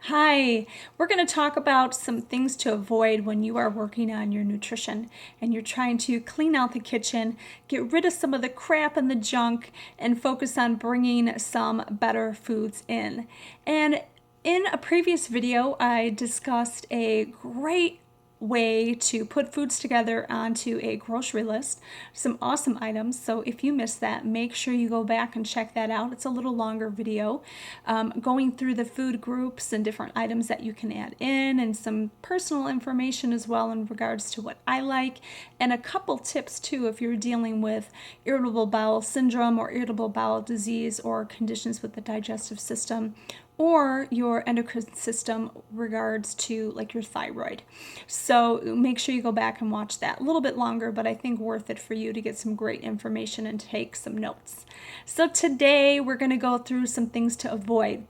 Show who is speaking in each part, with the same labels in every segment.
Speaker 1: Hi, we're going to talk about some things to avoid when you are working on your nutrition and you're trying to clean out the kitchen, get rid of some of the crap and the junk, and focus on bringing some better foods in. And in a previous video, I discussed a great way to put foods together onto a grocery list, some awesome items. So if you missed that, make sure you go back and check that out. It's a little longer video, going through the food groups and different items that you can add in, and some personal information as well in regards to what I like, and a couple tips too if you're dealing with irritable bowel syndrome or irritable bowel disease or conditions with the digestive system or your endocrine system regards to like your thyroid. So make sure you go back and watch that. A little bit longer, but I think worth it for you to get some great information and take some notes. So today we're going to go through some things to avoid.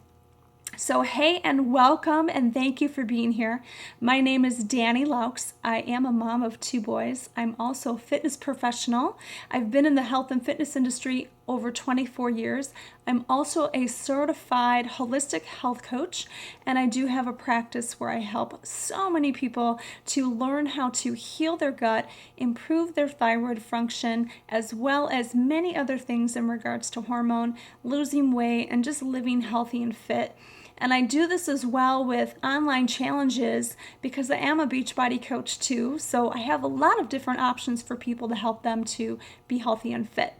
Speaker 1: So hey and welcome and thank you for being here. My name is Danny Laux. I am a mom of two boys. I'm also a fitness professional. I've been in the health and fitness industry over 24 years. I'm also a certified holistic health coach, and I do have a practice where I help so many people to learn how to heal their gut, improve their thyroid function, as well as many other things in regards to hormone, losing weight, and just living healthy and fit. And I do this as well with online challenges because I am a Beachbody coach too. So I have a lot of different options for people to help them to be healthy and fit.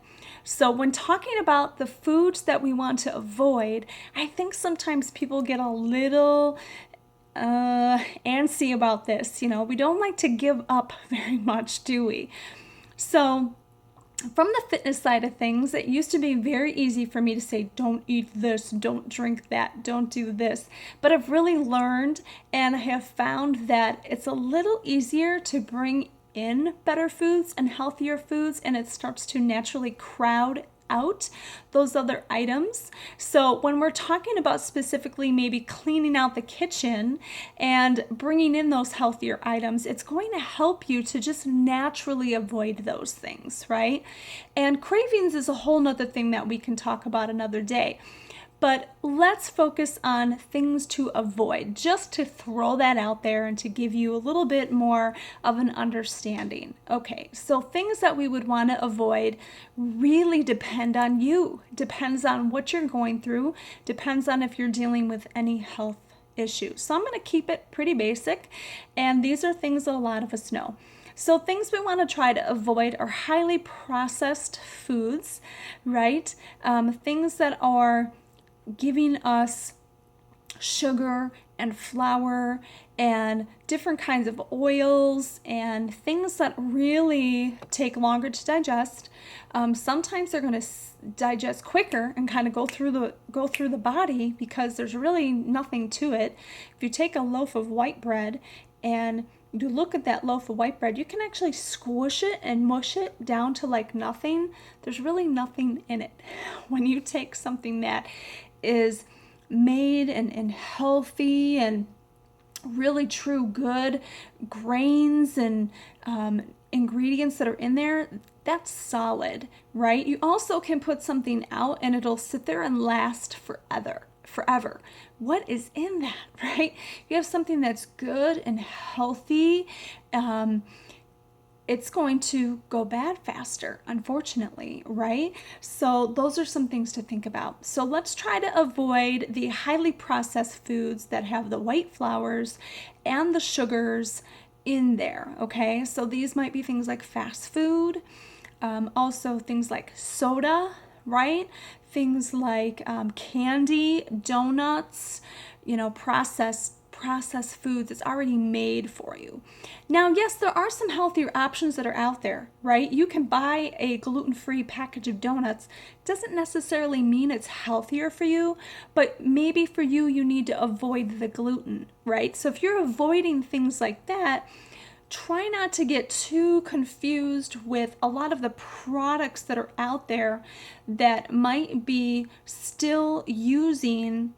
Speaker 1: So when talking about the foods that we want to avoid, I think sometimes people get a little antsy about this. You know, we don't like to give up very much, do we? So from the fitness side of things, it used to be very easy for me to say, don't eat this, don't drink that, don't do this. But I've really learned and I have found that it's a little easier to bring in better foods and healthier foods, and it starts to naturally crowd out those other items. So when we're talking about specifically maybe cleaning out the kitchen and bringing in those healthier items, it's going to help you to just naturally avoid those things, right? And cravings is a whole nother thing that we can talk about another day. But let's focus on things to avoid, just to throw that out there and to give you a little bit more of an understanding. Okay, so things that we would want to avoid really depend on you, depends on what you're going through, depends on if you're dealing with any health issues. So I'm going to keep it pretty basic, and these are things that a lot of us know. So things we want to try to avoid are highly processed foods, right? Things that are giving us sugar and flour and different kinds of oils and things that really take longer to digest. Sometimes they're going to digest quicker and kind of go through the body because there's really nothing to it. If you take a loaf of white bread and you look at that loaf of white bread, you can actually squish it and mush it down to like nothing. There's really nothing in it. When you take something that is made and healthy and really true good grains and ingredients that are in there, that's solid, right? You also can put something out and it'll sit there and last forever. What is in that, right? You have something that's good and healthy, it's going to go bad faster, unfortunately, right? So those are some things to think about. So let's try to avoid the highly processed foods that have the white flours and the sugars in there, okay? So these might be things like fast food, also things like soda, right? Things like candy, donuts, processed foods. It's already made for you. Now, yes, there are some healthier options that are out there, right? You can buy a gluten-free package of donuts. Doesn't necessarily mean it's healthier for you, but maybe for you, you need to avoid the gluten, right? So if you're avoiding things like that, try not to get too confused with a lot of the products that are out there that might be still using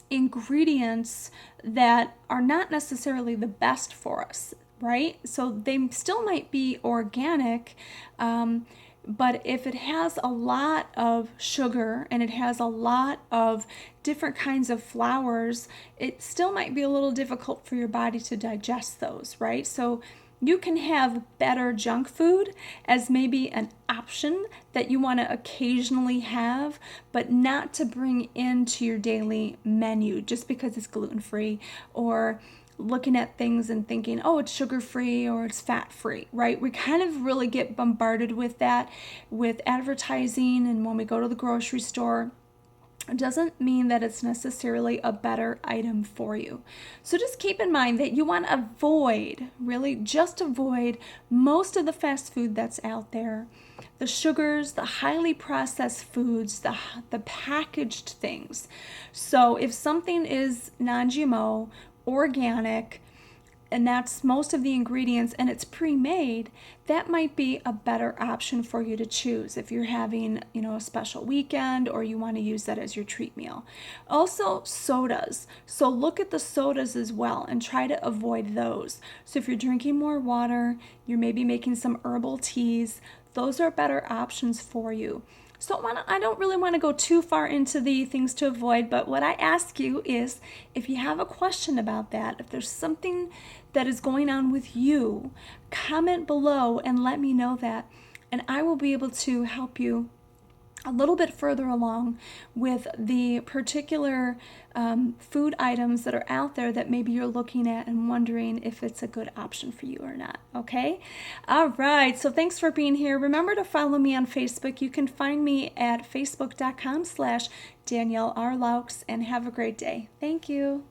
Speaker 1: ingredients that are not necessarily the best for us, right? So they still might be organic, But if it has a lot of sugar and it has a lot of different kinds of flours, it still might be a little difficult for your body to digest those, right? So you can have better junk food as maybe an option that you want to occasionally have, but not to bring into your daily menu just because it's gluten-free, or looking at things and thinking, oh, it's sugar-free or it's fat-free, right? We kind of really get bombarded with that with advertising, and when we go to the grocery store, it doesn't mean that it's necessarily a better item for you. So just keep in mind that you want to avoid, really just avoid most of the fast food that's out there. The sugars, the highly processed foods, the packaged things. So if something is non-GMO, organic, and that's most of the ingredients, and it's pre-made, that might be a better option for you to choose if you're having, a special weekend or you want to use that as your treat meal. Also, sodas. So look at the sodas as well and try to avoid those. So if you're drinking more water, you're maybe making some herbal teas, those are better options for you. So I don't really want to go too far into the things to avoid, but what I ask you is, if you have a question about that, if there's something that is going on with you, comment below and let me know that, and I will be able to help you a little bit further along with the particular food items that are out there that maybe you're looking at and wondering if it's a good option for you or not. Okay? All right. So thanks for being here. Remember to follow me on Facebook. You can find me at facebook.com/Danielle R. Laux, and have a great day. Thank you.